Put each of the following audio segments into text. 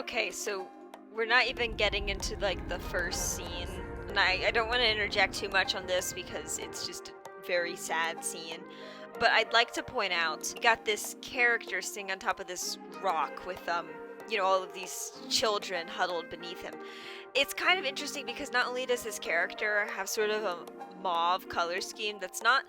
Okay, so we're not even getting into like the first scene, and I don't want to interject too much on this because it's just a very sad scene. But I'd like to point out, we got this character sitting on top of this rock with all of these children huddled beneath him. It's kind of interesting because not only does this character have sort of a mauve color scheme that's not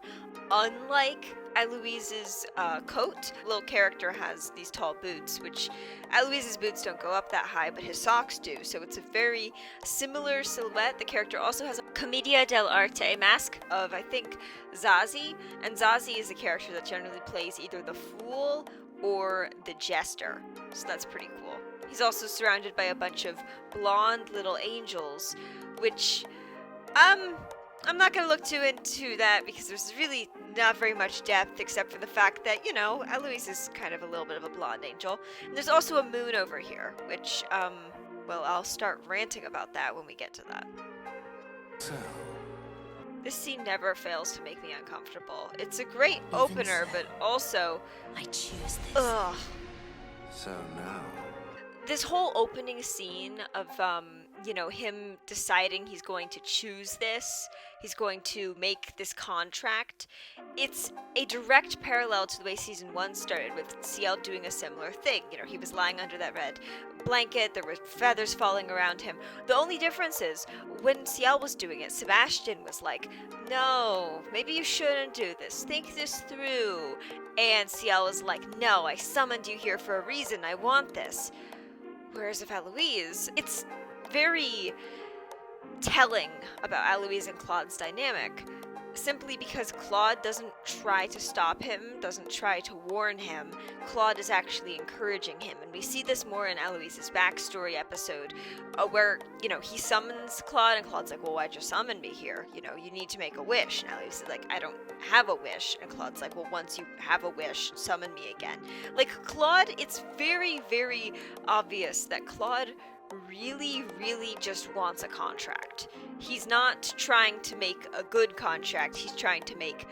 unlike Eloise's coat. The little character has these tall boots, which Eloise's boots don't go up that high, but his socks do. So it's a very similar silhouette. The character also has a Commedia dell'arte mask of, I think, Zazie. And Zazie is a character that generally plays either the fool or the jester. So that's pretty cool. He's also surrounded by a bunch of blonde little angels, which, I'm not going to look too into that because there's really not very much depth except for the fact that, Eloise is kind of a little bit of a blonde angel. And there's also a moon over here, which, well, I'll start ranting about that when we get to that. So, This scene never fails to make me uncomfortable. It's a great opener, but also, I choose this. ugh. so now. This whole opening scene of, him deciding he's going to choose this, he's going to make this contract, it's a direct parallel to the way season 1 started with Ciel doing a similar thing. He was lying under that red blanket, there were feathers falling around him. The only difference is, when Ciel was doing it, Sebastian was like, no, maybe you shouldn't do this, think this through. And Ciel was like, no, I summoned you here for a reason, I want this. Whereas with Eloise, it's very telling about Eloise and Claude's dynamic, simply because Claude doesn't try to stop him, doesn't try to warn him. Claude is actually encouraging him, and we see this more in Eloise's backstory episode, where, he summons Claude, and Claude's like, well, why'd you summon me here? You need to make a wish. And Eloise is like, I don't have a wish. And Claude's like, well, once you have a wish, summon me again. Like, Claude, it's very, very obvious that Claude really, really just wants a contract. He's not trying to make a good contract, he's trying to make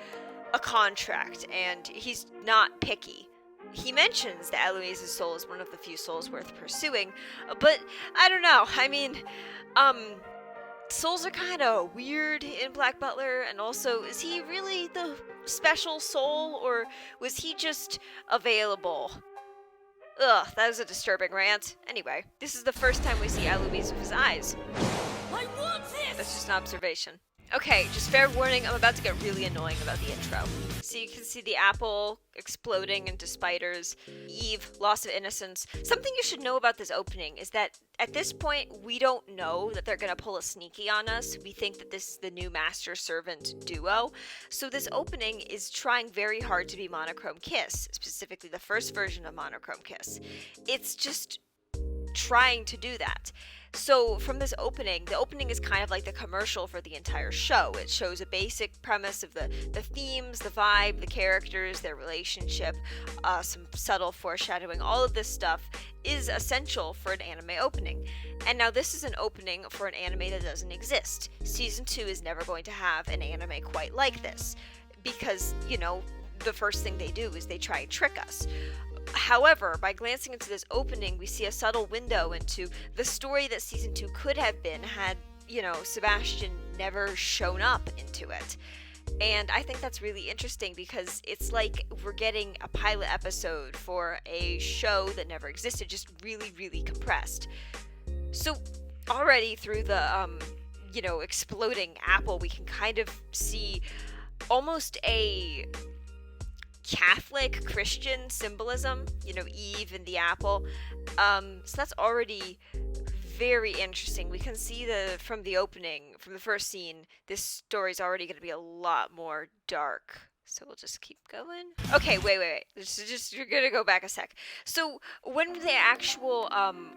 a contract, and he's not picky. He mentions that Eloise's soul is one of the few souls worth pursuing, but I don't know. I mean, souls are kind of weird in Black Butler, and also, is he really the special soul, or was he just available? Ugh, that was a disturbing rant. Anyway, this is the first time we see Eloise with his eyes. I want this! That's just an observation. Okay, just fair warning, I'm about to get really annoying about the intro. So you can see the apple exploding into spiders, Eve, loss of innocence. Something you should know about this opening is that at this point, we don't know that they're gonna pull a sneaky on us. We think that this is the new master-servant duo. So this opening is trying very hard to be Monochrome Kiss, specifically the first version of Monochrome Kiss. It's just trying to do that. So from this opening, the opening is kind of like the commercial for the entire show. It shows a basic premise of the themes, the vibe, the characters, their relationship, some subtle foreshadowing. All of this stuff is essential for an anime opening. And now this is an opening for an anime that doesn't exist. Season 2 is never going to have an anime quite like this. Because, the first thing they do is they try and trick us. However, by glancing into this opening, we see a subtle window into the story that season 2 could have been had, Sebastian never shown up into it. And I think that's really interesting because it's like we're getting a pilot episode for a show that never existed, just really, really compressed. So already through the, exploding apple, we can kind of see almost a Catholic Christian symbolism, Eve and the apple. So that's already very interesting. We can see from the opening, from the first scene, this story's already going to be a lot more dark. So we'll just keep going. Okay, wait. You're going to go back a sec. So when the actual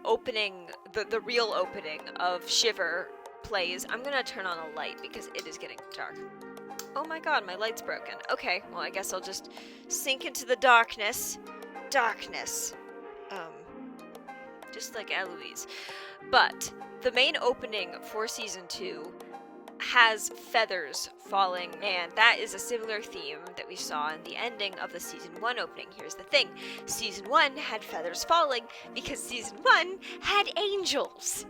opening, the real opening of Shiver plays, I'm going to turn on a light because it is getting dark. Oh my god, my light's broken. Okay, well, I guess I'll just sink into the darkness. Darkness. Just like Eloise. But the main opening for season 2 has feathers falling, and that is a similar theme that we saw in the ending of the Season 1 opening. Here's the thing. Season 1 had feathers falling because Season 1 had angels.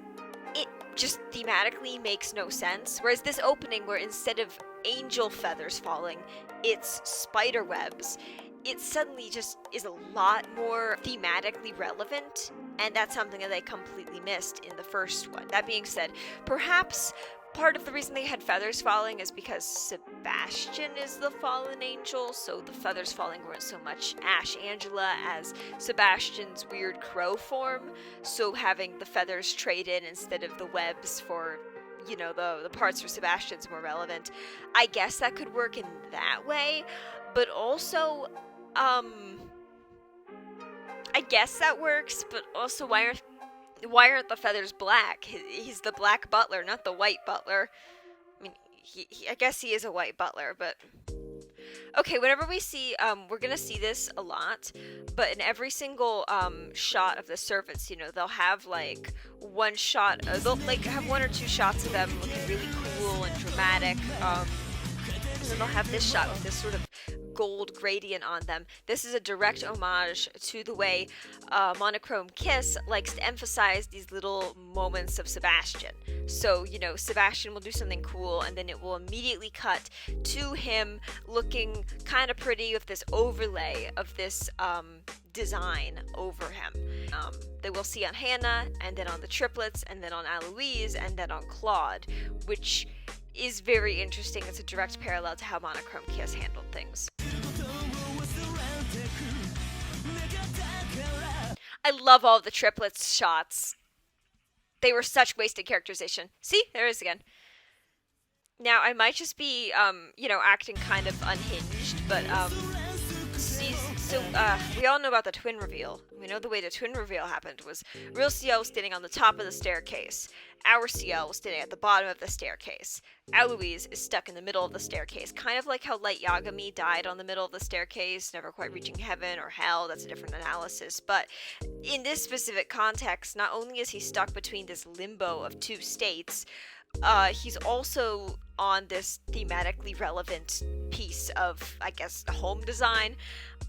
It just thematically makes no sense. Whereas this opening, where instead of angel feathers falling, it's spider webs, it suddenly just is a lot more thematically relevant, and that's something that they completely missed in the first one. That being said, perhaps part of the reason they had feathers falling is because Sebastian is the fallen angel, so the feathers falling weren't so much Ash Angela as Sebastian's weird crow form, so having the feathers traded instead of the webs for, you know, the parts for Sebastian's more relevant. I guess that could work in that way, but also, I guess that works, but also why aren't the feathers black? He's the black butler, not the white butler. I mean, I guess he is a white butler, but... Okay, whenever we see, we're gonna see this a lot, but in every single, shot of the servants, you know, they'll have, like, one shot, they'll, like, have one or two shots of them looking really cool and dramatic, and then they'll have this shot with this sort of gold gradient on them. This is a direct homage to the way Monochrome Kiss likes to emphasize these little moments of Sebastian. So, you know, Sebastian will do something cool, and then it will immediately cut to him looking kind of pretty with this overlay of this design over him. That we'll see on Hannah, and then on the triplets, and then on Aloise, and then on Claude, which is very interesting. It's a direct parallel to how Monochrome Kiss handled things. I love all the triplets shots. They were such wasted characterization. See? There it is again. Now, I might just be, you know, acting kind of unhinged, but, we all know about the twin reveal. We know the way the twin reveal happened was real CL was standing on the top of the staircase. Our CL was standing at the bottom of the staircase. Aloise is stuck in the middle of the staircase, kind of like how Light Yagami died on the middle of the staircase, never quite reaching heaven or hell. That's a different analysis. But in this specific context, not only is he stuck between this limbo of two states, he's also on this thematically relevant piece of, I guess, home design.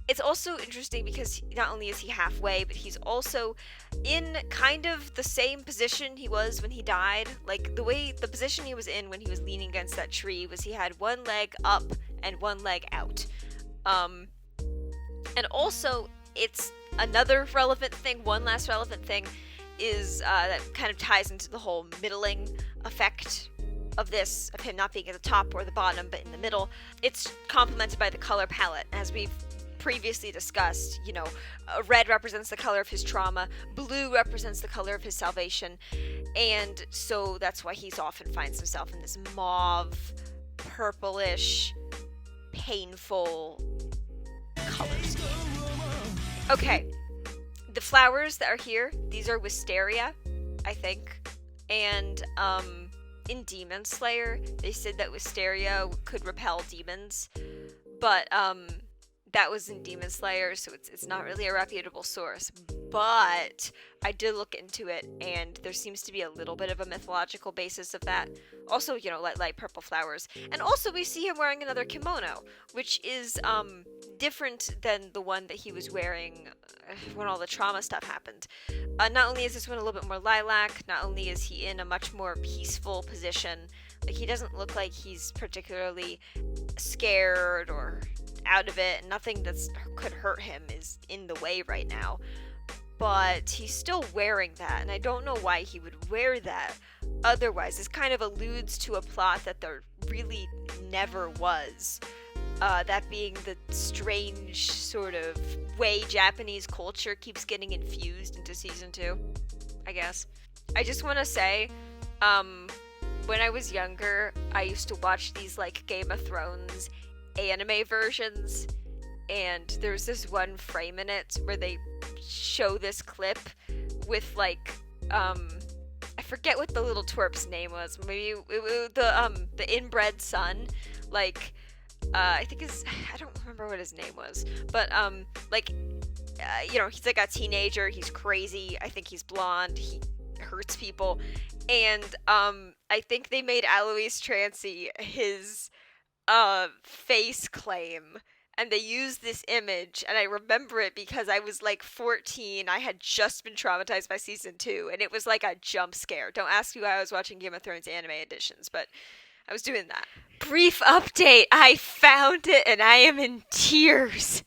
It's also interesting because not only is he halfway, but he's also in kind of the same position he was when he died. Like, the position he was in when he was leaning against that tree was he had one leg up and one leg out. And also, it's another relevant thing, one last relevant thing, is that kind of ties into the whole middling effect of this, of him not being at the top or the bottom, but in the middle. It's complemented by the color palette, as we've previously discussed. You know, red represents the color of his trauma, blue represents the color of his salvation, and so that's why he often finds himself in this mauve, purplish, painful color scheme. Okay, the flowers that are here, these are wisteria, I think, and in Demon Slayer, they said that wisteria could repel demons, but that was in Demon Slayer, so it's not really a reputable source. But I did look into it, and there seems to be a little bit of a mythological basis of that. Also, you know, light purple flowers. And also we see him wearing another kimono, which is different than the one that he was wearing when all the trauma stuff happened. Not only is this one a little bit more lilac, not only is he in a much more peaceful position, like he doesn't look like he's particularly scared or out of it, nothing that could hurt him is in the way right now, but he's still wearing that, and I don't know why he would wear that otherwise. This kind of alludes to a plot that there really never was, that being the strange sort of way Japanese culture keeps getting infused into season 2, I guess. I just want to say, when I was younger, I used to watch these, like, Game of Thrones anime versions, and there's this one frame in it where they show this clip with, like, I forget what the little twerp's name was. Maybe the inbred son, like, I think I don't remember what his name was, but like, you know, he's like a teenager, he's crazy, I think he's blonde, hurts people. And I think they made Alois Trancy his face claim, and they used this image, and I remember it because I was like 14. I had just been traumatized by season 2, and it was like a jump scare. Don't ask me why I was watching Game of Thrones anime editions, but I was doing that. Brief update, I found it and I am in tears.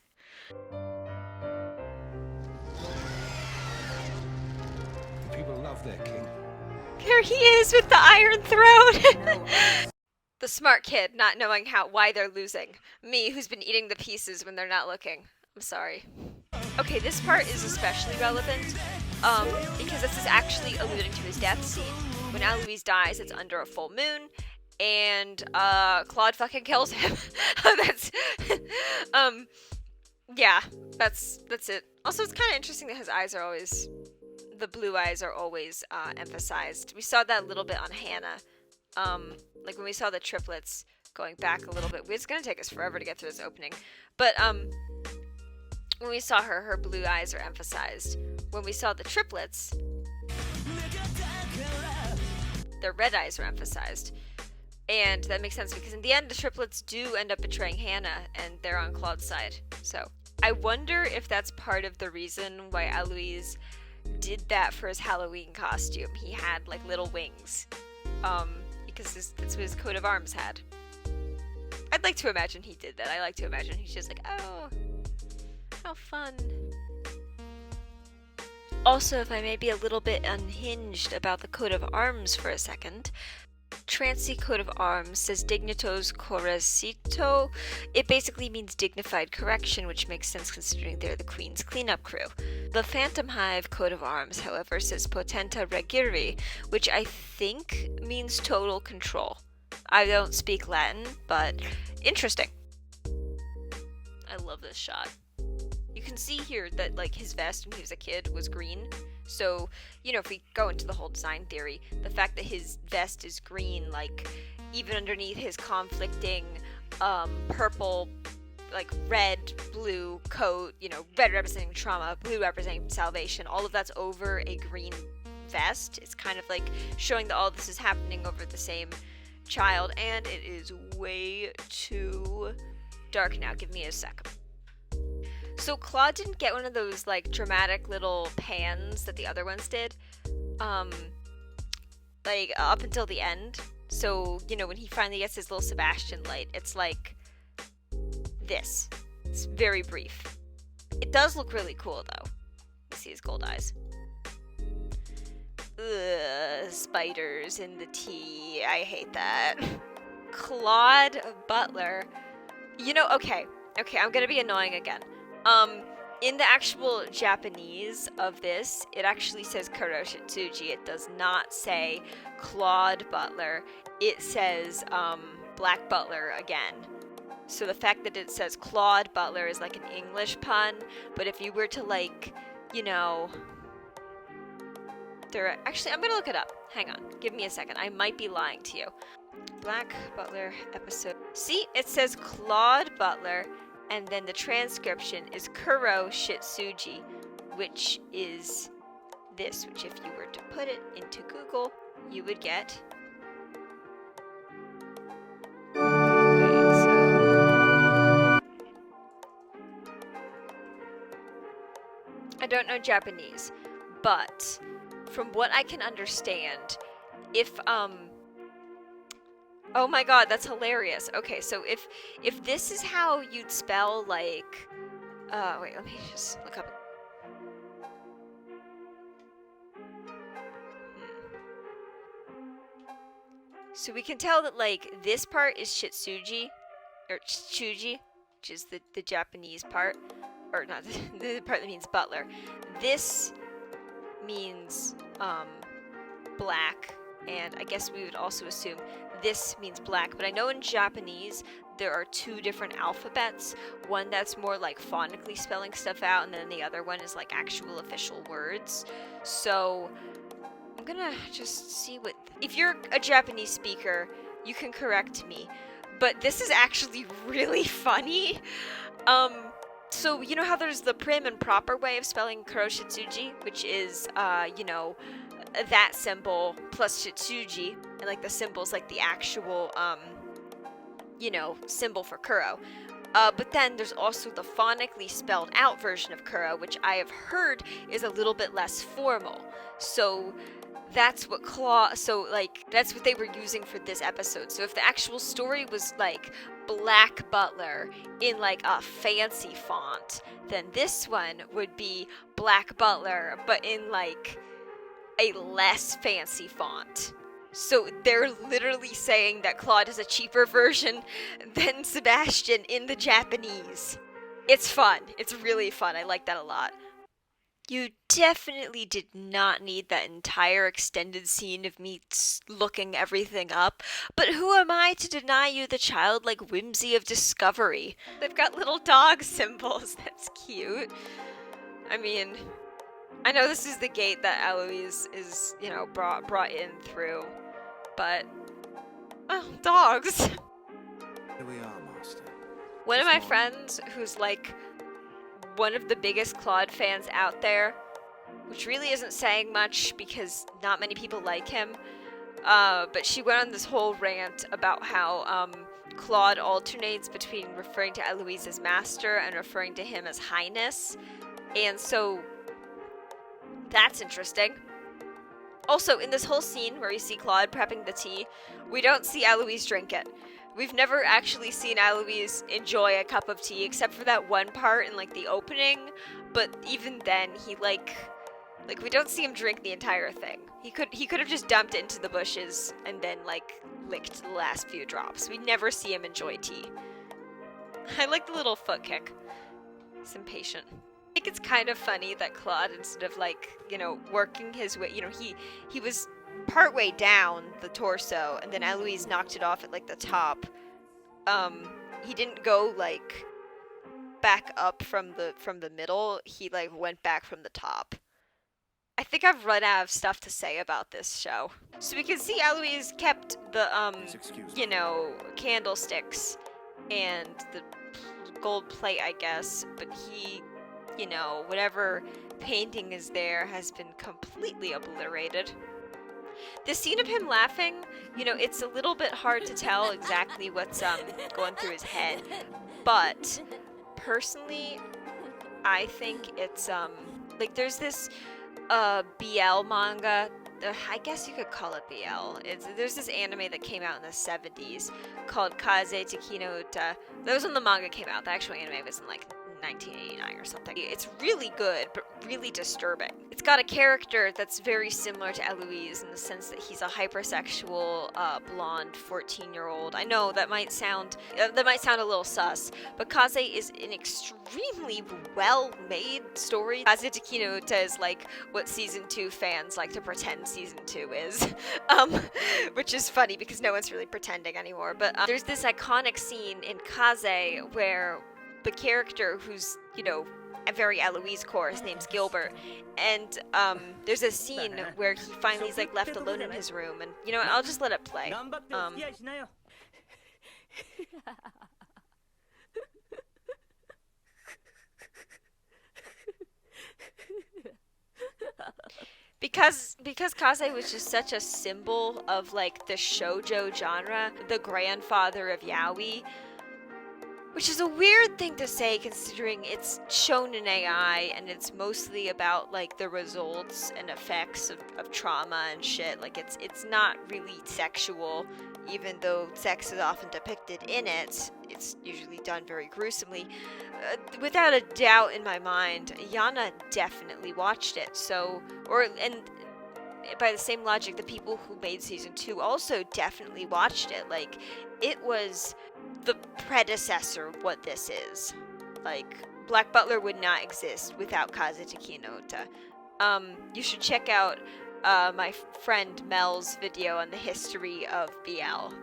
The people love their king. There he is with the Iron Throne. The smart kid, not knowing why they're losing. Me, who's been eating the pieces when they're not looking. I'm sorry. Okay, this part is especially relevant, because this is actually alluding to his death scene. When Alois dies, it's under a full moon, and Claude fucking kills him. Yeah, that's it. Also, it's kind of interesting that his eyes are always, the blue eyes are always emphasized. We saw that a little bit on Hannah. Like when we saw the triplets going back a little bit. It's gonna take us forever to get through this opening. But, when we saw her blue eyes are emphasized. When we saw the triplets, their red eyes were emphasized. And that makes sense because in the end, the triplets do end up betraying Hannah, and they're on Claude's side. So, I wonder if that's part of the reason why Alois did that for his Halloween costume. He had, like, little wings. Because that's what his coat of arms had. I'd like to imagine he did that. I like to imagine he's just like, oh, how fun. Also, if I may be a little bit unhinged about the coat of arms for a second, Trancy coat of arms says Dignitos Correcito. It basically means dignified correction, which makes sense considering they're the Queen's cleanup crew. The Phantom Hive coat of arms, however, says Potenta Regiri, which I think means total control. I don't speak Latin, but interesting. I love this shot. You can see here that, like, his vest when he was a kid was green. So, you know, if we go into the whole design theory, the fact that his vest is green, like, even underneath his conflicting purple, like, red, blue coat, you know, red representing trauma, blue representing salvation, all of that's over a green vest. It's kind of like showing that all this is happening over the same child, and it is way too dark now. Give me a second. So Claude didn't get one of those, like, dramatic little pans that the other ones did, like, up until the end. So, you know, when he finally gets his little Sebastian light, it's like this. It's very brief. It does look really cool, though. You see his gold eyes. Ugh, spiders in the tea. I hate that. Claude Butler. You know, okay, I'm gonna be annoying again. In the actual Japanese of this, it actually says Kuroshitsuji. It does not say Claude Butler. It says, Black Butler again. So the fact that it says Claude Butler is like an English pun, but if you were to, like, you know... Actually, I'm gonna look it up. Hang on. Give me a second. I might be lying to you. Black Butler episode... See? It says Claude Butler... And then the transcription is Kuro Shitsuji, which is this, which if you were to put it into Google, you would get... I don't know Japanese, but from what I can understand, if, oh my god, that's hilarious. Okay, so if this is how you'd spell, like... wait, let me just look up. So we can tell that, like, this part is Shitsuji, or Chuji, which is the Japanese part. Or not, the part that means butler. This means, black, and I guess we would also assume this means black, but I know in Japanese there are two different alphabets. One that's more like phonically spelling stuff out, and then the other one is like actual official words. So I'm gonna just see what... If you're a Japanese speaker, you can correct me, but this is actually really funny. So you know how there's the prim and proper way of spelling Kuroshitsuji, which is, you know, that symbol plus Shitsuji, and like the symbol's like the actual, symbol for Kuro. But then there's also the phonically spelled out version of Kuro, which I have heard is a little bit less formal. So that's what that's what they were using for this episode. So if the actual story was like Black Butler in like a fancy font, then this one would be Black Butler, but in like a less fancy font. So they're literally saying that Claude is a cheaper version than Sebastian in the Japanese. It's fun. It's really fun. I like that a lot. You definitely did not need that entire extended scene of me looking everything up, but who am I to deny you the childlike whimsy of discovery? They've got little dog symbols. That's cute. I mean, I know this is the gate that Eloise is, brought in through, but dogs. Here we are, Master. One of my friends who's like one of the biggest Claude fans out there, which really isn't saying much because not many people like him, but she went on this whole rant about how Claude alternates between referring to Eloise as Master and referring to him as Highness, and so that's interesting. Also, in this whole scene where we see Claude prepping the tea, we don't see Eloise drink it. We've never actually seen Eloise enjoy a cup of tea, except for that one part in, like, the opening, but even then, he, we don't see him drink the entire thing. He could have just dumped it into the bushes and then, licked the last few drops. We never see him enjoy tea. I like the little foot kick. He's impatient. I think it's kind of funny that Claude, instead of working his way, he was partway down the torso, and then Eloise knocked it off at the top. He didn't go back up from the middle. He went back from the top. I think I've run out of stuff to say about this show. So we can see Eloise kept the candlesticks and the gold plate, I guess, but he, whatever painting is there has been completely obliterated. The scene of him laughing, it's a little bit hard to tell exactly what's going through his head, but personally, I think it's there's this BL manga. I guess you could call it BL. There's this anime that came out in the 70s called Kaze Tekino Uta. That was when the manga came out. The actual anime was in 1989 or something. It's really good, but really disturbing. It's got a character that's very similar to Eloise in the sense that he's a hypersexual, blonde 14-year-old. I know that might sound a little sus, but Kaze is an extremely well-made story. Kaze Tekino Uta is what Season 2 fans like to pretend Season 2 is, which is funny because no one's really pretending anymore. But there's this iconic scene in Kaze where the character who's, a very Eloise core, his name's Gilbert, and there's a scene where he finally is left alone in his room, and I'll just let it play. Because Kaze was just such a symbol of the shoujo genre, the grandfather of yaoi, which is a weird thing to say considering it's shonen AI and it's mostly about the results and effects of trauma and shit. It's not really sexual, even though sex is often depicted in it. It's usually done very gruesomely. Without a doubt in my mind, Yana definitely watched it. And by the same logic, the people who made Season 2 also definitely watched it. It was the predecessor of what this is. Black Butler would not exist without Kaze Tekino Uta. You should check out my friend Mel's video on the history of BL.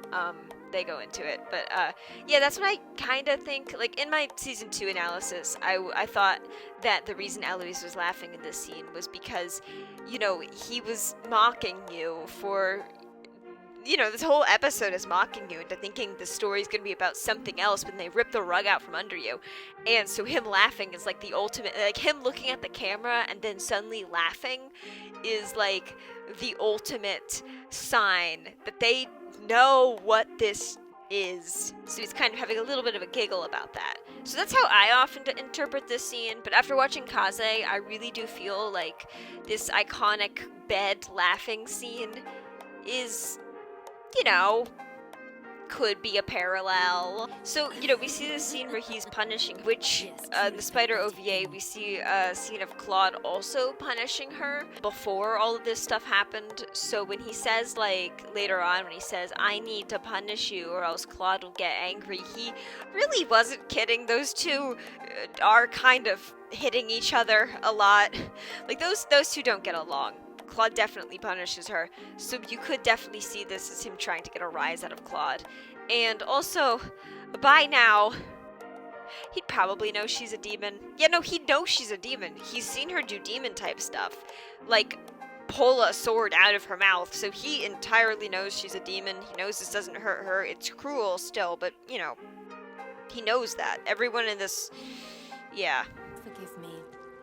They go into it, but yeah, that's what I kind of think. In my Season 2 analysis, I thought that the reason Eloise was laughing in this scene was because, he was mocking you for this whole episode is mocking you into thinking the story's gonna be about something else when they rip the rug out from under you. And so him laughing is like the ultimate, like him looking at the camera and then suddenly laughing is like the ultimate sign that they know what this is. So he's kind of having a little bit of a giggle about that. So that's how I often interpret this scene, but after watching Kaze, I really do feel like this iconic bed laughing scene is, could be a parallel. So, we see this scene where he's punishing, which, the Spider OVA, we see a scene of Claude also punishing her before all of this stuff happened. So when he says, later on, when he says, I need to punish you or else Claude will get angry, he really wasn't kidding. Those two are kind of hitting each other a lot. Like, those two don't get along. Claude definitely punishes her, so you could definitely see this as him trying to get a rise out of Claude. And also, by now, he'd probably know she's a demon. Yeah, no, he'd know she's a demon. He's seen her do demon-type stuff, like pull a sword out of her mouth, so he entirely knows she's a demon. He knows this doesn't hurt her. It's cruel still, but, he knows that. Everyone in this, yeah. Forgive me.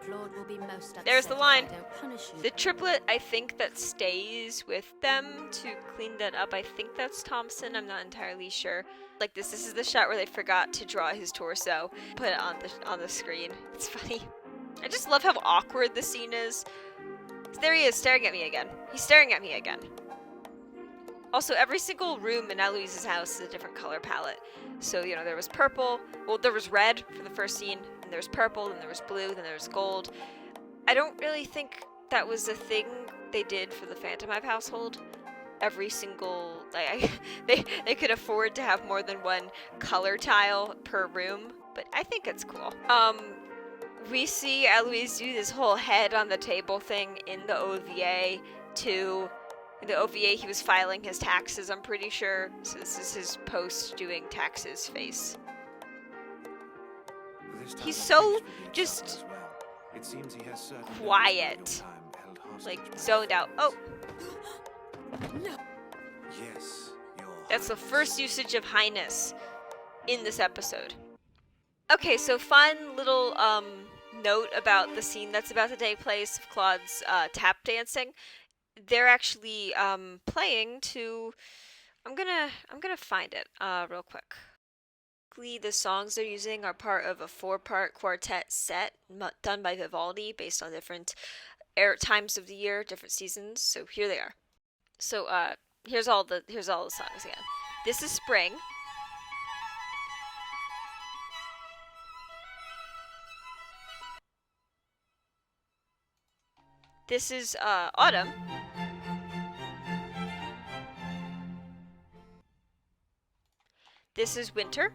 Claude will be most upset. There's the line. If I don't punish you. The triplet, I think, that stays with them to clean that up, I think that's Thompson. I'm not entirely sure. Like this is the shot where they forgot to draw his torso, put it on the screen. It's funny. I just love how awkward the scene is. There he is, staring at me again. He's staring at me again. Also, every single room in Eloise's house is a different color palette. So, there was purple. Well, there was red for the first scene. There was purple, then there was blue, then there was gold. I don't really think that was a thing they did for the Phantom Hive household. Every single, they could afford to have more than one color tile per room, but I think it's cool. We see Eloise do this whole head on the table thing in the OVA too. In the OVA, he was filing his taxes, I'm pretty sure. So this is his post doing taxes face. He's so just quiet, like zoned out. Oh, Yes, that's the first usage of highness in this episode. Okay, so fun little note about the scene that's about to take place of Claude's tap dancing. They're actually playing to. I'm gonna find it real quick. The songs they're using are part of a 4-part quartet set done by Vivaldi based on different times of the year, different seasons. So here they are. So here's all the songs again. This is spring. This is autumn. This is winter.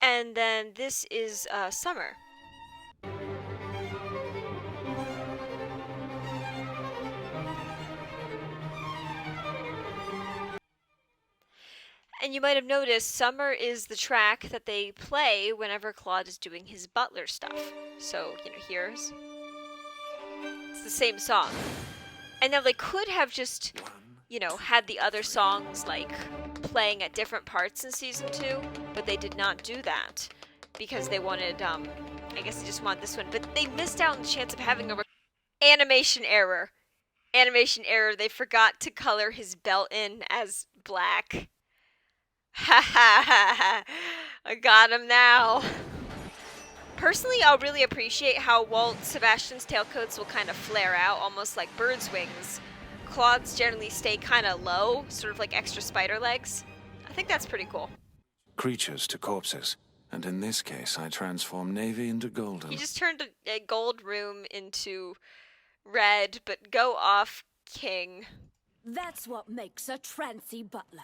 And then this is summer. And you might have noticed summer is the track that they play whenever Claude is doing his butler stuff. So, it's the same song. And now they could have just, had the other songs, playing at different parts in Season 2, but they did not do that, because they wanted, I guess they just want this one, but they missed out on the chance of having a animation error. Animation error, they forgot to color his belt in as black. Ha ha ha ha, I got him now. Personally, I'll really appreciate how Walt Sebastian's tailcoats will kind of flare out, almost like bird's wings. Claude's generally stay kind of low, sort of like extra spider legs. I think that's pretty cool. Creatures to corpses. And in this case, I transform navy into golden. He just turned a gold room into red, but go off, King. That's what makes a trancy butler.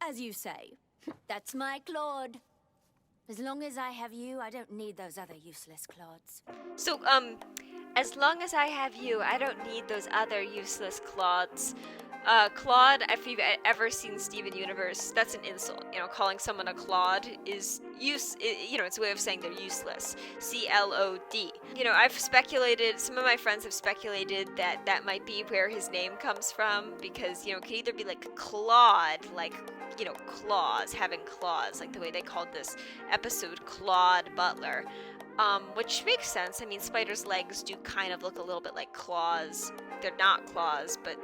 As you say, that's my Claude. As long as I have you, I don't need those other useless Claudes. So, as long as I have you, I don't need those other useless Claudes. Claude, if you've ever seen Steven Universe, that's an insult. You know, calling someone a Claude is it's a way of saying they're useless. CLOD. You know, I've speculated, some of my friends have speculated that that might be where his name comes from, because, you know, it could either be like Claude, like, you know, claws, having claws, like the way they called this episode Claude Butler. Which makes sense. I mean, spiders' legs do kind of look a little bit like claws. They're not claws, but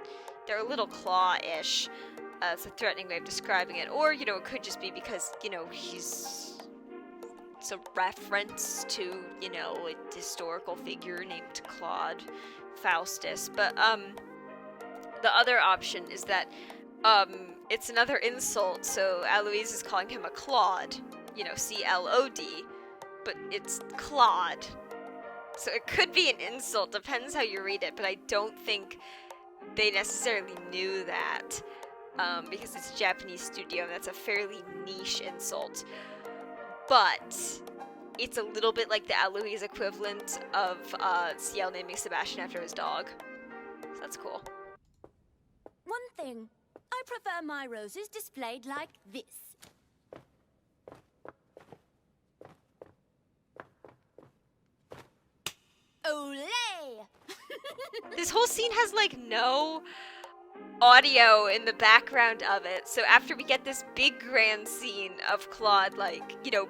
they're a little claw-ish. It's a threatening way of describing it. Or, you know, it could just be because, you know, it's a reference to, you know, a historical figure named Claude Faustus. But, the other option is that, it's another insult, so Aloise is calling him a Claude, you know, C-L-O-D, but it's Claude. So it could be an insult, depends how you read it, but I don't think they necessarily knew that, because it's a Japanese studio, and that's a fairly niche insult. But it's a little bit like the Aloise equivalent of Ciel naming Sebastian after his dog. So that's cool. One thing, I prefer my roses displayed like this. Olay! This whole scene has like no audio in the background of it. So after we get this big grand scene of Claude, like, you know,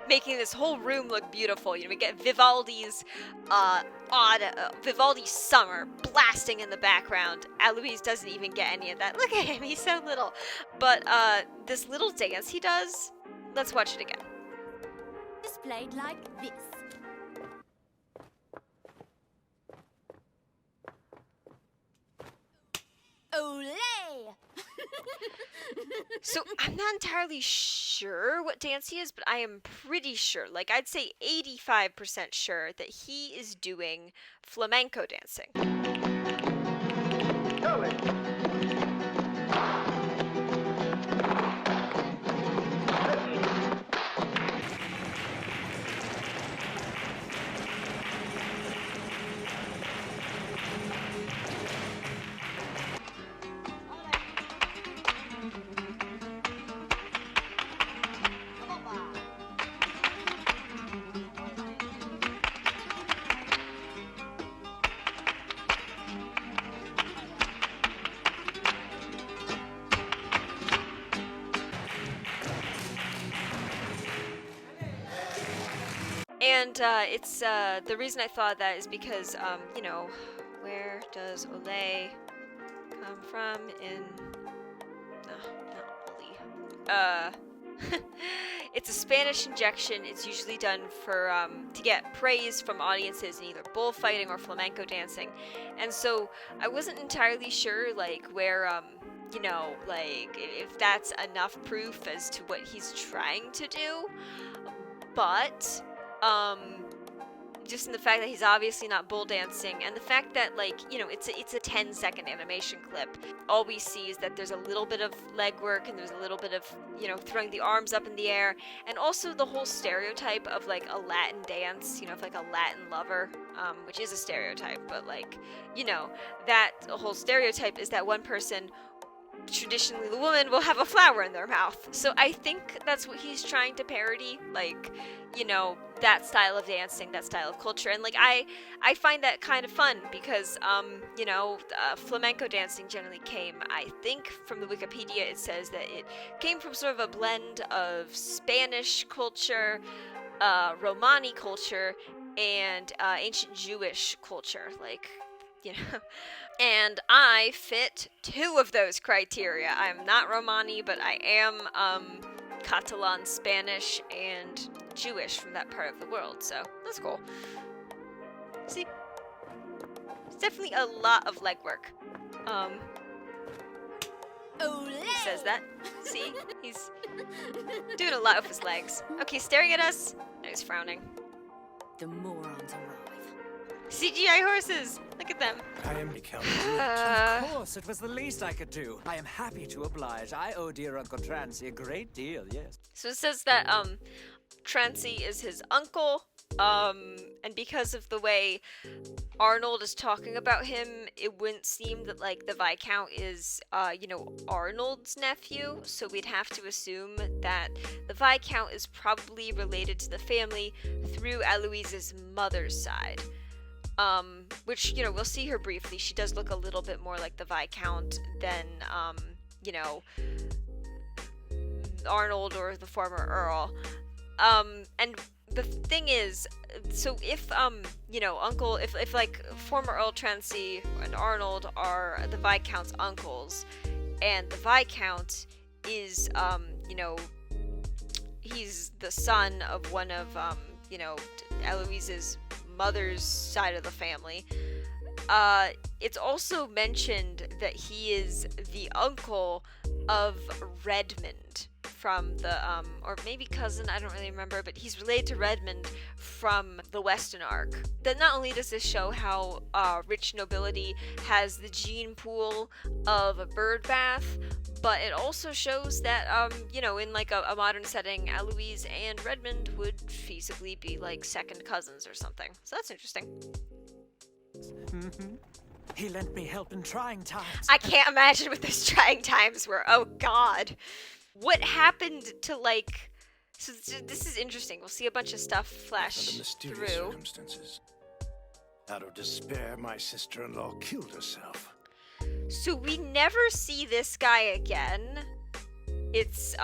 making this whole room look beautiful, you know, we get Vivaldi's Vivaldi's Summer blasting in the background. Aloise doesn't even get any of that. Look at him, he's so little. But this little dance he does, let's watch it again. Displayed like this. Olay! So I'm not entirely sure what dance he is, but I am pretty sure, like I'd say 85% sure, that he is doing flamenco dancing. And it's the reason I thought that is because, you know, where does Olay come from in... not Oli. It's a Spanish injection. It's usually done for to get praise from audiences in either bullfighting or flamenco dancing. And so I wasn't entirely sure, like, where, you know, like, if that's enough proof as to what he's trying to do. But... just in the fact that he's obviously not bull dancing, and the fact that, like, you know, it's a 10-second animation clip. All we see is that there's a little bit of leg work, and there's a little bit of, you know, throwing the arms up in the air, and also the whole stereotype of, like, a Latin dance, you know, of, like, a Latin lover, which is a stereotype, but, like, you know, that whole stereotype is that one person, traditionally the woman, will have a flower in their mouth. So I think that's what he's trying to parody, like, you know, that style of dancing, that style of culture. And, like, I find that kind of fun because, you know, flamenco dancing generally came, I think, from the Wikipedia, it says that it came from sort of a blend of Spanish culture, Romani culture, and ancient Jewish culture, like, you know. And I fit 2 of those criteria. I'm not Romani, but I am Catalan Spanish and Jewish from that part of the world, so that's cool. See, it's definitely a lot of legwork. He says that. See, he's doing a lot with his legs. Okay, staring at us. Now he's frowning. The morons arrive. CGI horses! Look at them. I am Of course, it was the least I could do. I am happy to oblige. I owe dear Uncle Trancy a great deal, yes. So it says that, Trancy is his uncle, And because of the way Arnold is talking about him, it wouldn't seem that, like, the Viscount is, Arnold's nephew, so we'd have to assume that the Viscount is probably related to the family through Eloise's mother's side. Which, we'll see her briefly. She does look a little bit more like the Viscount than, Arnold or the former Earl. And the thing is, so if, if like, former Earl Trancey and Arnold are the Viscount's uncles, and the Viscount is, he's the son of one of, Eloise's mother's side of the family, it's also mentioned that he is the uncle of Redmond from the, or maybe cousin, I don't really remember, but he's related to Redmond from the Weston arc. That not only does this show how rich nobility has the gene pool of a birdbath, but it also shows that, in like a modern setting, Eloise and Redmond would feasibly be like second cousins or something. So that's interesting. Mm-hmm. He lent me help in trying times. I can't imagine what those trying times were. Oh, God. What happened to, like... So this is interesting. We'll see a bunch of stuff flash Under mysterious through. circumstances. Out of despair, my sister-in-law killed herself. So we never see this guy again. It's,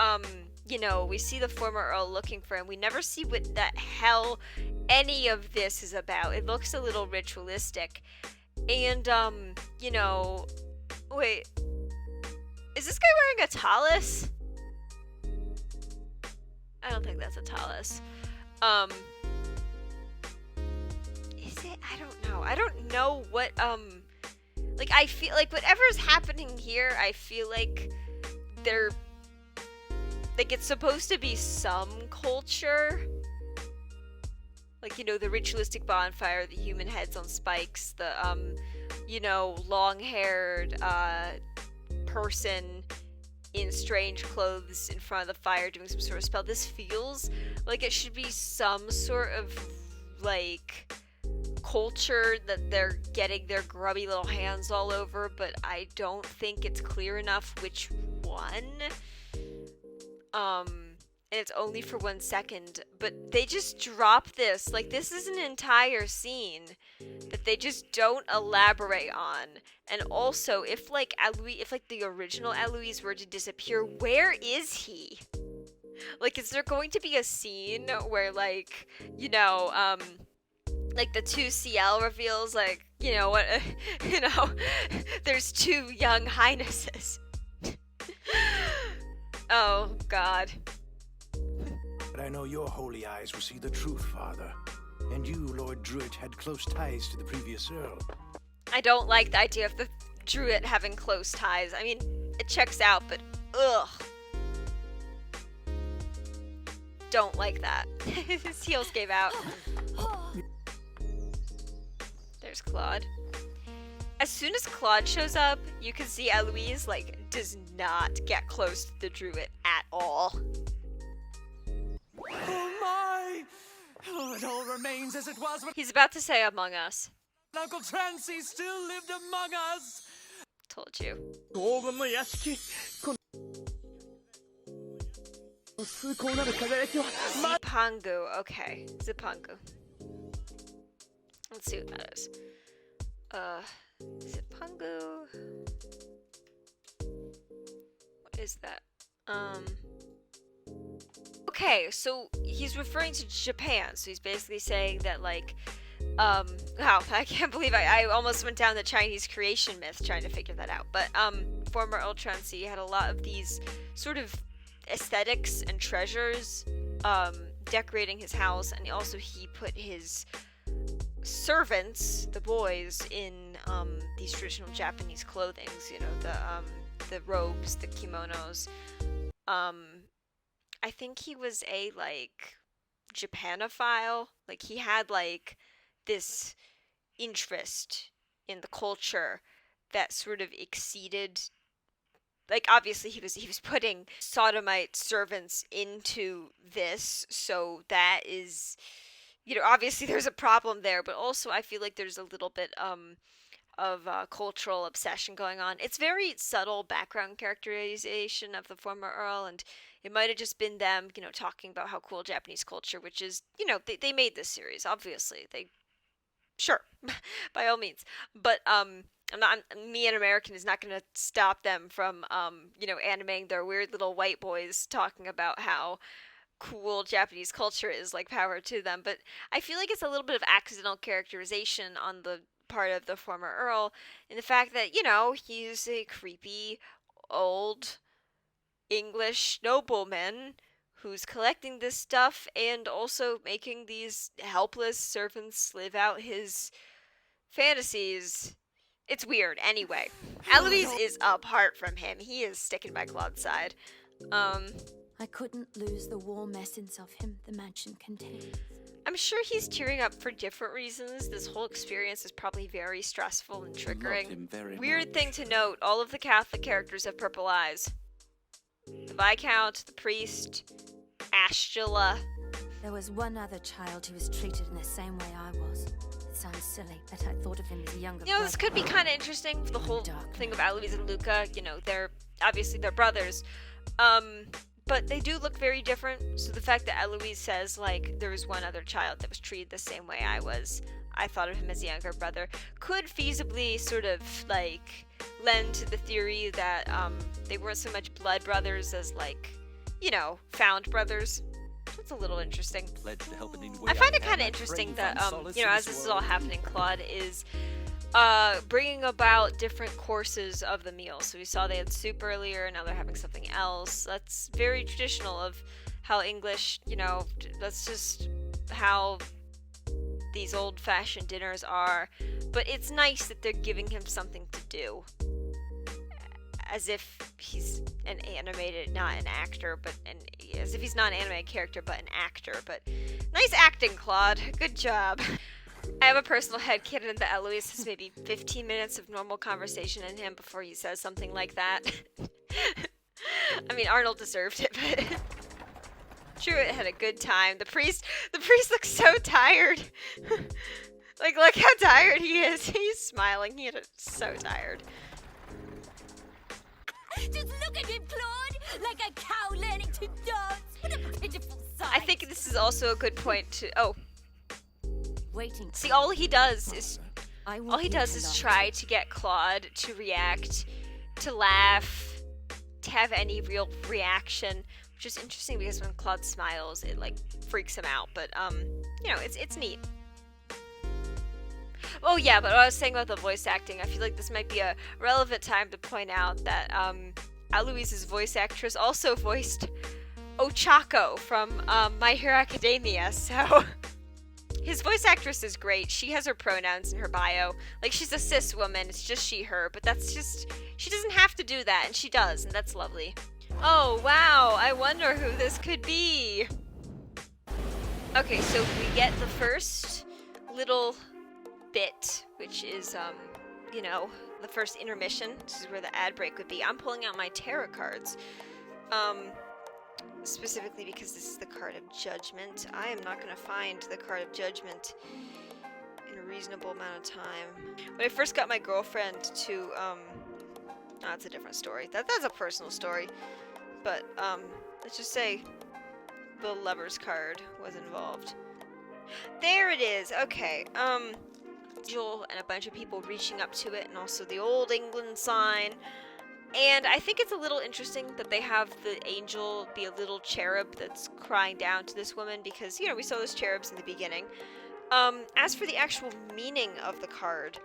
we see the former Earl looking for him. We never see what the hell any of this is about. It looks a little ritualistic. And, wait. Is this guy wearing a talus? I don't think that's a talus. Is it? I don't know. I don't know what, like, I feel like whatever's happening here, I feel like they're, like, it's supposed to be some culture. Like, the ritualistic bonfire, the human heads on spikes, the, long-haired, person in strange clothes in front of the fire doing some sort of spell. This feels like it should be some sort of, like, culture that they're getting their grubby little hands all over, but I don't think it's clear enough which one. And it's only for 1 second, but they just drop this. Like, this is an entire scene that they just don't elaborate on. And also, if the original Eloise were to disappear, where is he? Like, is there going to be a scene where, like, like the 2CL reveals, like, there's 2 young highnesses. Oh, God. But I know your holy eyes will see the truth, Father. And you, Lord Druid, had close ties to the previous Earl. I don't like the idea of the Druid having close ties. I mean, it checks out, but ugh. Don't like that. His heels gave out. There's Claude. As soon as Claude shows up, you can see Eloise, like, does not get close to the Druid at all. Oh my! Oh, it all remains as it was when He's about to say Among Us. Uncle Trancey still lived among us! Told you. Zipangu. Okay. Zipangu. Let's see what that is. Zipangu. What is that? Okay, so he's referring to Japan. So he's basically saying that, like, wow, I can't believe I almost went down the Chinese creation myth trying to figure that out. But, former Earl Trancey had a lot of these sort of aesthetics and treasures, decorating his house, and also he put his servants, the boys, in, these traditional Japanese clothings, the robes, the kimonos. I think he was a, like, Japanophile. Like, he had, like, this interest in the culture that sort of exceeded, like, obviously he was putting sodomite servants into this, so that is, obviously there's a problem there, but also I feel like there's a little bit of cultural obsession going on. It's very subtle background characterization of the former Earl, and it might have just been them, talking about how cool Japanese culture, which is, they made this series, obviously. Sure, by all means. But, me, an American, is not going to stop them from, animating their weird little white boys talking about how cool Japanese culture is, like, power to them. But I feel like it's a little bit of accidental characterization on the part of the former Earl, in the fact that, he's a creepy, old English nobleman who's collecting this stuff and also making these helpless servants live out his fantasies. It's weird. Anyway, Eloise is apart from him. He is sticking by Claude's side. I couldn't lose the warm essence of him the mansion contains. I'm sure he's tearing up for different reasons. This whole experience is probably very stressful and triggering. Weird thing to note, all of the Catholic characters have purple eyes. The Viscount, the priest, Astula. There was one other child who was treated in the same way I was. It sounds silly, but I thought of him as a younger brother. This could be kind of interesting, the whole thing of Eloise and Luca. They're brothers. But they do look very different, so the fact that Eloise says, there was one other child that was treated the same way I thought of him as a younger brother, could feasibly sort of, lend to the theory that, they weren't so much blood brothers as, found brothers. That's a little interesting. I find it kind of interesting that, as this is all happening, Claude is bringing about different courses of the meal. So we saw they had soup earlier, now they're having something else. That's very traditional of how English, that's just how these old-fashioned dinners are. But it's nice that they're giving him something to do. As if he's an animated, not an actor, as if he's not an animated character, but an actor. But nice acting, Claude. Good job. I have a personal headcanon that Eloise has maybe 15 minutes of normal conversation in him before he says something like that. I mean, Arnold deserved it, but Truett had a good time. The priest looks so tired. Look how tired he is. He's smiling. He is so tired. Just look at him, Claude! Like a cow learning to dance! What a pitiful sight! I think this is also a good point to... Oh. Waiting. See, all he does is try to get Claude to react, to laugh, to have any real reaction, which is interesting because when Claude smiles, it, freaks him out. But, it's neat. Oh yeah, but what I was saying about the voice acting, I feel like this might be a relevant time to point out that Eloise's voice actress also voiced Ochako from My Hero Academia, so his voice actress is great. She has her pronouns in her bio. She's a cis woman, it's just she, her, but that's just, she doesn't have to do that, and she does, and that's lovely. Oh wow, I wonder who this could be. Okay, so we get the first little bit, which is, the first intermission. This is where the ad break would be. I'm pulling out my tarot cards, specifically because this is the card of judgment. I am not going to find the card of judgment in a reasonable amount of time. When I first got my girlfriend to, it's a different story. That's a personal story, but, let's just say the Lover's card was involved. There it is. Okay, Angel and a bunch of people reaching up to it, and also the Old England sign. And I think it's a little interesting that they have the angel be a little cherub that's crying down to this woman, because, we saw those cherubs in the beginning. As for the actual meaning of the card,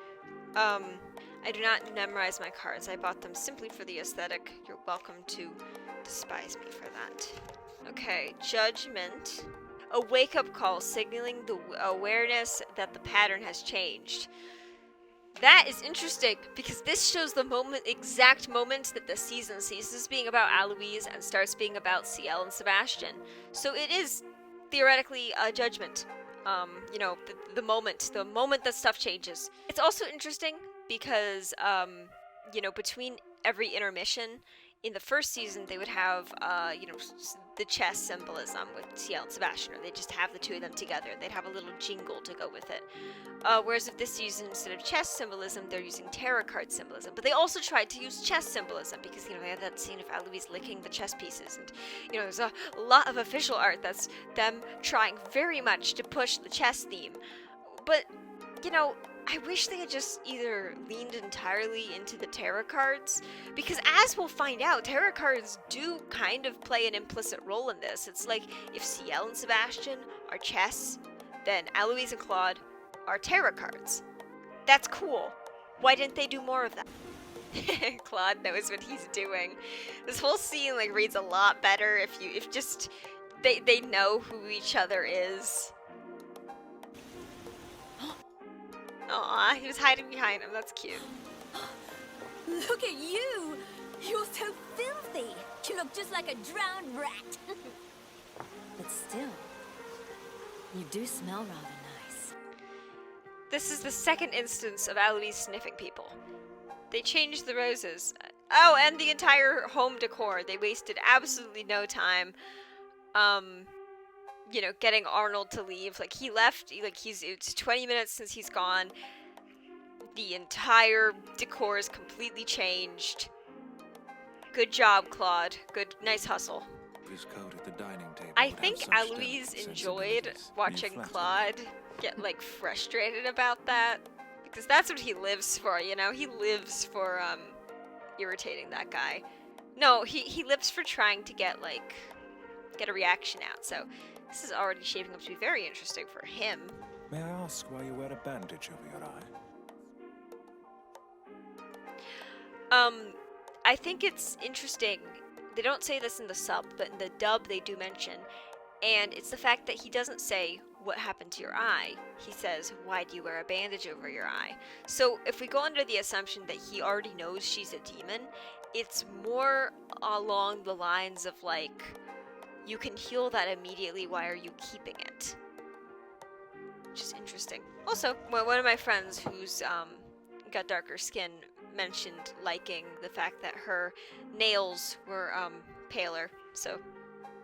I do not memorize my cards. I bought them simply for the aesthetic. You're welcome to despise me for that. Okay, Judgment. A wake-up call signaling the awareness that the pattern has changed. That is interesting, because this shows the exact moment that the season ceases being about Eloise and starts being about Ciel and Sebastian. So it is theoretically a judgment. The moment that stuff changes. It's also interesting because, between every intermission, in the first season, they would have, the chess symbolism with Ciel and Sebastian, or they just have the two of them together. They'd have a little jingle to go with it. Whereas if this uses, instead of chess symbolism, they're using tarot card symbolism. But they also tried to use chess symbolism because, they had that scene of Alois licking the chess pieces. And, there's a lot of official art that's them trying very much to push the chess theme. But, I wish they had just either leaned entirely into the tarot cards, because as we'll find out, tarot cards do kind of play an implicit role in this. It's like, if Ciel and Sebastian are chess, then Alois and Claude are tarot cards. That's cool. Why didn't they do more of that? Claude knows what he's doing. This whole scene reads a lot better if just they know who each other is. Aw, he was hiding behind him. That's cute. Look at you! You're so filthy! You look just like a drowned rat. But still, you do smell rather nice. This is the second instance of Alois sniffing people. They changed the roses. Oh, and the entire home decor. They wasted absolutely no time, getting Arnold to leave. He left, it's 20 minutes since he's gone. The entire decor is completely changed. Good job, Claude. Nice hustle. His coat at the dining table I would think have such Alois delicate enjoyed sensibilities. watching You flatter me. Claude get, frustrated about that. Because that's what he lives for, He lives for, irritating that guy. No, he lives for trying to get a reaction out. So this is already shaping up to be very interesting for him. May I ask why you wear a bandage over your eye? I think it's interesting. They don't say this in the sub, but in the dub they do mention. And it's the fact that he doesn't say, what happened to your eye? He says, why do you wear a bandage over your eye? So if we go under the assumption that he already knows she's a demon, it's more along the lines of you can heal that immediately, why are you keeping it? Which is interesting. Also, one of my friends who's got darker skin mentioned liking the fact that her nails were paler, so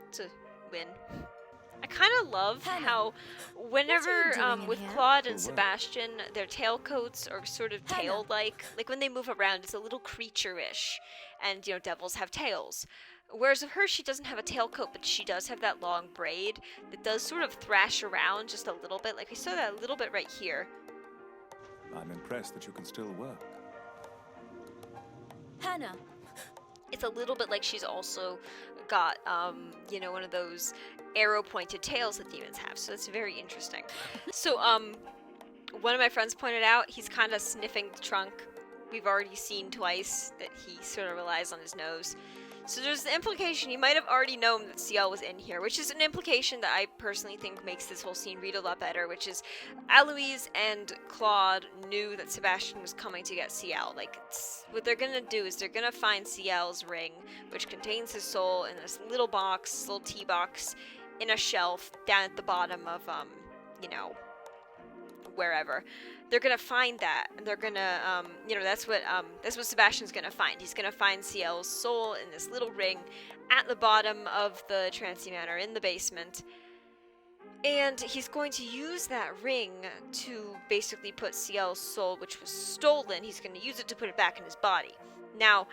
it's a win. I kind of love Hannah, how whenever doing in with here? Claude and Oh, wow. Sebastian, their tailcoats are sort of Hannah. tail-like. When they move around, it's a little creature-ish, and devils have tails. Whereas with her, she doesn't have a tailcoat, but she does have that long braid that does sort of thrash around just a little bit. We saw that a little bit right here. I'm impressed that you can still work. Hannah, It's a little bit like she's also got, one of those arrow-pointed tails that demons have. So it's very interesting. So, one of my friends pointed out he's kind of sniffing the trunk. We've already seen twice that he sort of relies on his nose. So there's the implication he might have already known that Ciel was in here, which is an implication that I personally think makes this whole scene read a lot better, which is Alois and Claude knew that Sebastian was coming to get Ciel. What they're gonna do is they're gonna find Ciel's ring, which contains his soul, in this little box, this little tea box, in a shelf down at the bottom of, wherever. They're gonna find that, and they're gonna, that's what Sebastian's gonna find. He's gonna find Ciel's soul in this little ring at the bottom of the Trancy Manor in the basement, and he's going to use that ring to basically put Ciel's soul, which was stolen, he's gonna use it to put it back in his body. Now,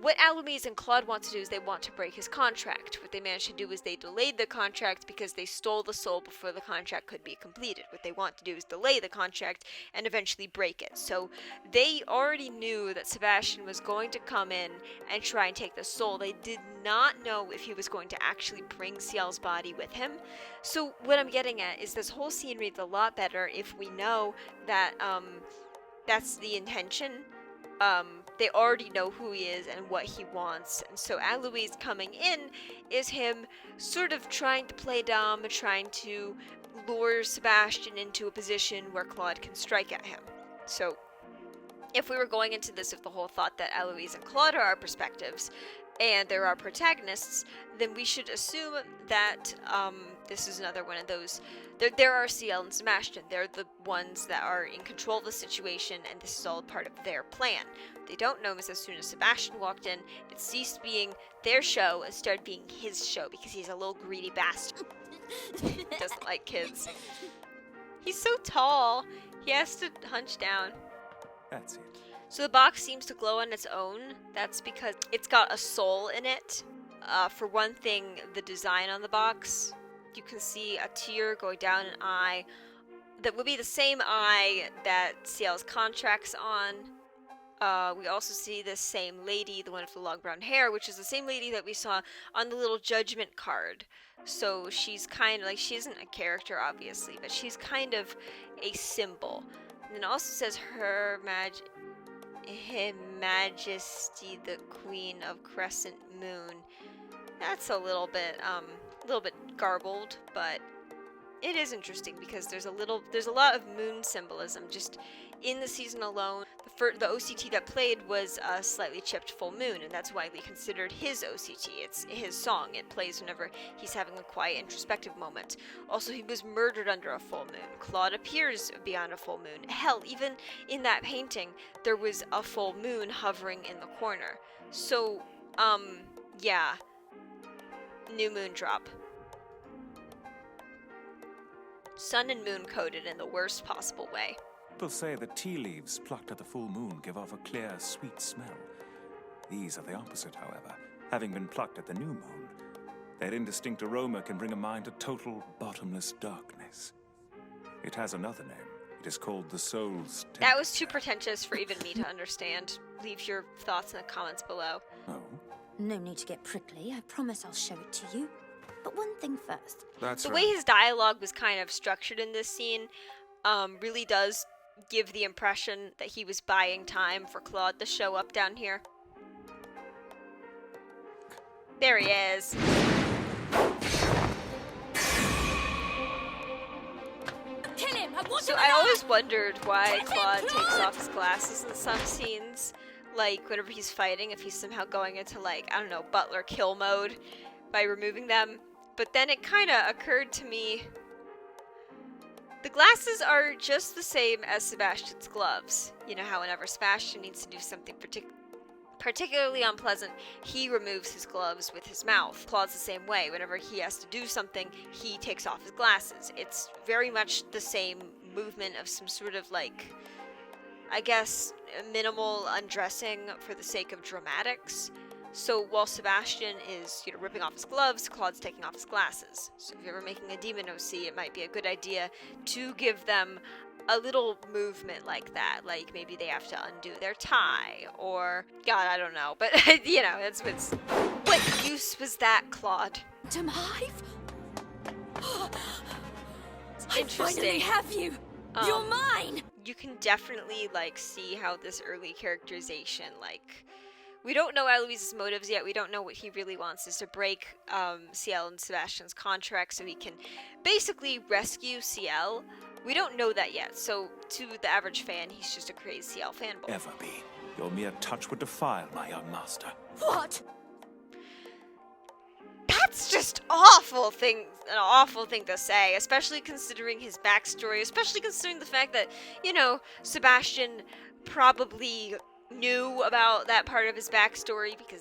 what Alois and Claude want to do is they want to break his contract. What they managed to do is they delayed the contract because they stole the soul before the contract could be completed. What they want to do is delay the contract and eventually break it. So they already knew that Sebastian was going to come in and try and take the soul. They did not know if he was going to actually bring Ciel's body with him. So what I'm getting at is this whole scene reads a lot better if we know that that's the intention. They already know who he is and what he wants, and so Alois coming in is him sort of trying to play dumb, trying to lure Sebastian into a position where Claude can strike at him. So if we were going into this with the whole thought that Alois and Claude are our perspectives, and there are protagonists, then we should assume that this is another one of those. There are Ciel and Sebastian. They're the ones that are in control of the situation, and this is all part of their plan. What they don't know is as soon as Sebastian walked in, it ceased being their show and started being his show because he's a little greedy bastard. Doesn't like kids. He's so tall. He has to hunch down. That's it. So the box seems to glow on its own. That's because it's got a soul in it. For one thing, the design on the box, you can see a tear going down an eye. That would be the same eye that Ciel's contract's on. We also see this same lady, the one with the long brown hair, which is the same lady that we saw on the little judgment card. So she's kind of like, she isn't a character, obviously, but she's kind of a symbol. And it also says Her Majesty the Queen of Crescent Moon. That's a little bit garbled, but it is interesting because there's a lot of moon symbolism just in the season alone. The OCT that played was a slightly chipped full moon, and that's widely considered his OCT. It's his song. It plays whenever he's having a quiet, introspective moment. Also, he was murdered under a full moon. Claude appears beyond a full moon. Hell, even in that painting, there was a full moon hovering in the corner. So, yeah. New moon drop. Sun and moon coated in the worst possible way. People say that tea leaves plucked at the full moon give off a clear, sweet smell. These are the opposite, however. Having been plucked at the new moon, their indistinct aroma can bring a mind to total, bottomless darkness. It has another name. It is called the soul's temperature. That was too pretentious for even me to understand. Leave your thoughts in the comments below. Oh, No need to get prickly. I promise I'll show it to you. But one thing first. that's The right. way his dialogue was kind of structured in this scene really does give the impression that he was buying time for Claude to show up down here. There he is. Kill him! I want So him I alive! always wondered why Kill him, Claude takes Claude! off his glasses in some scenes. Like, whenever he's fighting, if he's somehow going into, like, I don't know, butler kill mode by removing them. But then it kind of occurred to me, the glasses are just the same as Sebastian's gloves. You know how whenever Sebastian needs to do something particularly unpleasant, he removes his gloves with his mouth. Claude's the same way. Whenever he has to do something, he takes off his glasses. It's very much the same movement of some sort of, like, I guess, minimal undressing for the sake of dramatics. So while Sebastian is, ripping off his gloves, Claude's taking off his glasses. So if you're ever making a demon OC, it might be a good idea to give them a little movement like that. Like, maybe they have to undo their tie, or, God, I don't know. But, it's what use was that, Claude? Tom Hive? I Interesting. finally have you! You're mine! You can definitely, see how this early characterization, we don't know Aloyse's motives yet. We don't know what he really wants is to break Ciel and Sebastian's contract so he can basically rescue Ciel. We don't know that yet, so to the average fan, he's just a crazy Ciel fanboy. Ever be. Your mere touch would defile my young master. What? That's just an awful thing to say, especially considering his backstory, especially considering the fact that, Sebastian probably knew about that part of his backstory because,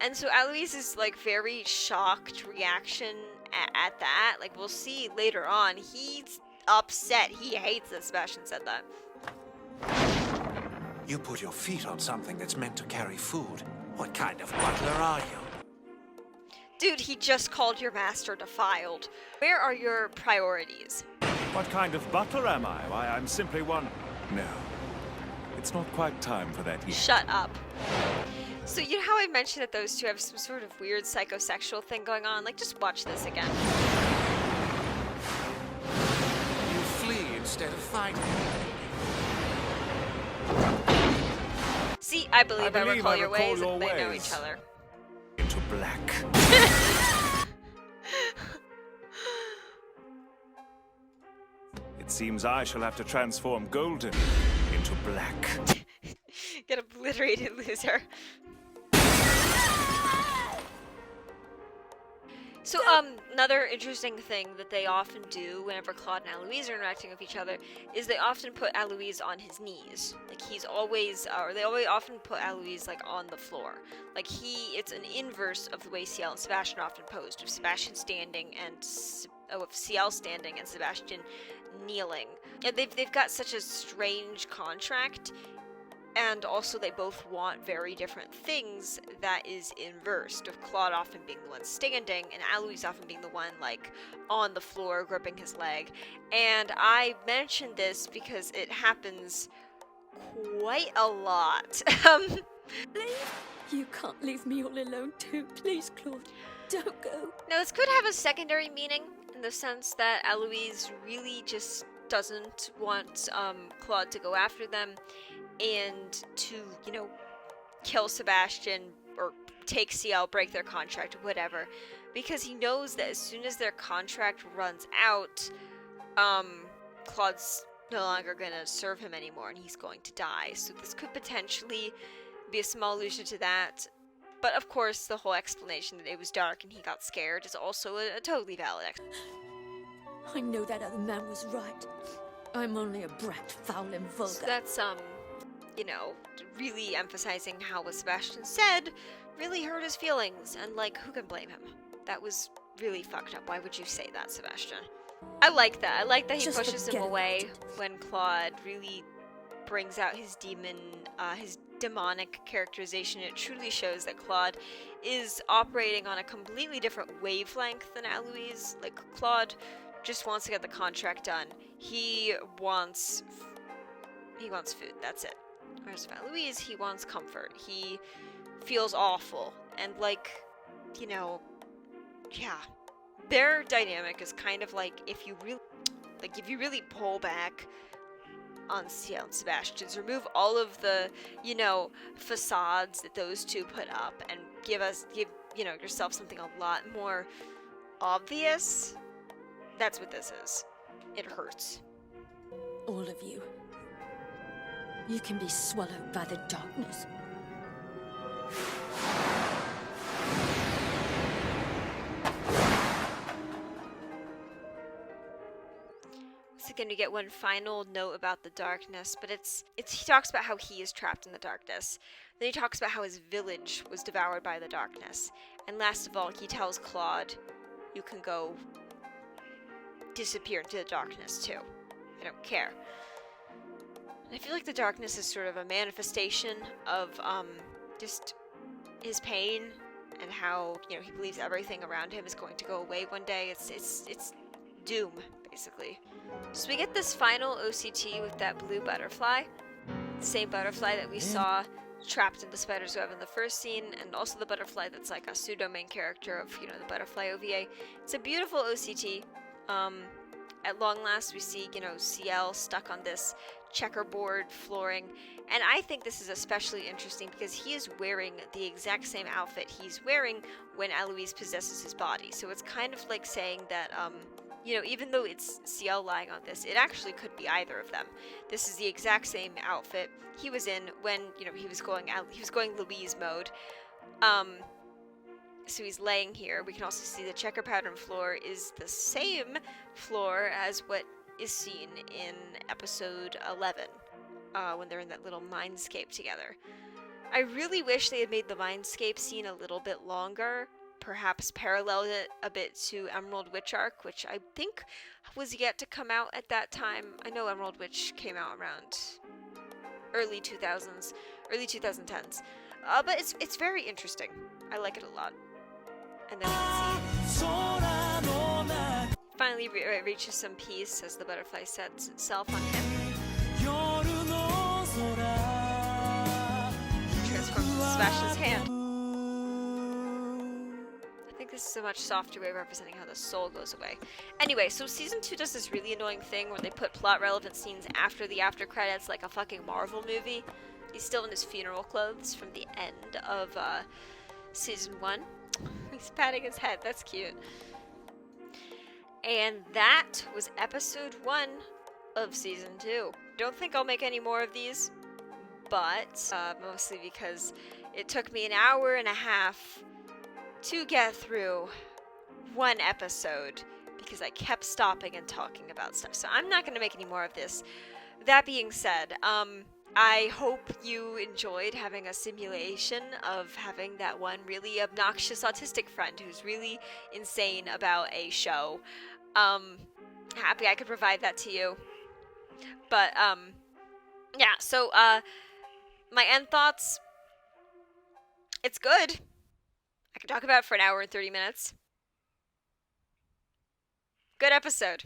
and so Aloyse's, very shocked reaction at that, we'll see later on, he's upset. He hates that Sebastian said that. You put your feet on something that's meant to carry food. What kind of butler are you? Dude, he just called your master defiled. Where are your priorities? What kind of butler am I? Why, I'm simply one... No. It's not quite time for that yet. Shut up. So you know how I mentioned that those two have some sort of weird psychosexual thing going on? Just watch this again. You flee instead of fighting. See, I believe I believe recall I your recall ways your and they know ways. each other. Into black. It seems I shall have to transform Golden into black. Get obliterated, loser. So, another interesting thing that they often do whenever Claude and Aloise are interacting with each other is they often put Aloise on his knees. Like, he's always, or they always often put Aloise, like, on the floor. Like, it's an inverse of the way Ciel and Sebastian often posed, with Sebastian standing and, with Ciel standing and Sebastian kneeling. And they've got such a strange contract, and also they both want very different things that is inversed, with Claude often being the one standing and Aloise often being the one like on the floor gripping his leg. And I mentioned this because it happens quite a lot. You can't leave me all alone too. Please, Claude, don't go. Now this could have a secondary meaning in the sense that Aloise really just doesn't want Claude to go after them and to, kill Sebastian or take Ciel, break their contract, whatever, because he knows that as soon as their contract runs out, Claude's no longer gonna serve him anymore and he's going to die. So this could potentially be a small allusion to that. But of course, the whole explanation that it was dark and he got scared is also a totally valid explanation. I know that other man was right. I'm only a brat, foul and vulgar. So that's, really emphasizing how what Sebastian said really hurt his feelings, and, who can blame him? That was really fucked up. Why would you say that, Sebastian? I like that. I like that he Just pushes him forget away about it. when Claude really brings out his his demonic characterization. It truly shows that Claude is operating on a completely different wavelength than Aloise. Like, Claude just wants to get the contract done. He wants food. That's it. Whereas for Aloise, he wants comfort. He feels awful. And yeah. Their dynamic is kind of like if you really pull back on Ciel and Sebastian's, remove all of the, facades that those two put up and give yourself something a lot more obvious. That's what this is. It hurts. All of you. You can be swallowed by the darkness. Once again, we get one final note about the darkness, but he talks about how he is trapped in the darkness. Then he talks about how his village was devoured by the darkness. And last of all, he tells Claude, you can go disappear into the darkness too. I don't care. I feel like the darkness is sort of a manifestation of just his pain and how he believes everything around him is going to go away one day. It's doom, basically. So we get this final OCT with that blue butterfly, the same butterfly that we saw trapped in the spider's web in the first scene, and also the butterfly that's like a pseudo main character of the butterfly OVA. It's a beautiful OCT. At long last, we see Ciel stuck on this checkerboard flooring, and I think this is especially interesting because he is wearing the exact same outfit he's wearing when Aloise possesses his body. So it's kind of like saying that even though it's Ciel lying on this, it actually could be either of them. This is the exact same outfit he was in when he was going Louise mode. So he's laying here. We can also see the checker pattern floor is the same floor as what is seen in episode 11, when they're in that little mindscape together. I really wish they had made the mindscape scene a little bit longer, perhaps paralleled it a bit to Emerald Witch Arc, which I think was yet to come out at that time. I know Emerald Witch came out around early 2010s. But it's very interesting. I like it a lot. And then we can see finally reaches some peace as the butterfly sets itself on him. Transforms into Sebastian's hand. I think this is a much softer way of representing how the soul goes away. Anyway, so season 2 does this really annoying thing where they put plot relevant scenes after the after credits like a fucking Marvel movie. He's still in his funeral clothes from the end of season 1. He's patting his head. That's cute. And that was episode 1 of season 2. Don't think I'll make any more of these, but mostly because it took me an hour and a half to get through one episode because I kept stopping and talking about stuff. So I'm not going to make any more of this. That being said, I hope you enjoyed having a simulation of having that one really obnoxious autistic friend who's really insane about a show. Happy I could provide that to you. But, yeah, so, my end thoughts, it's good. I could talk about it for an hour and 30 minutes. Good episode.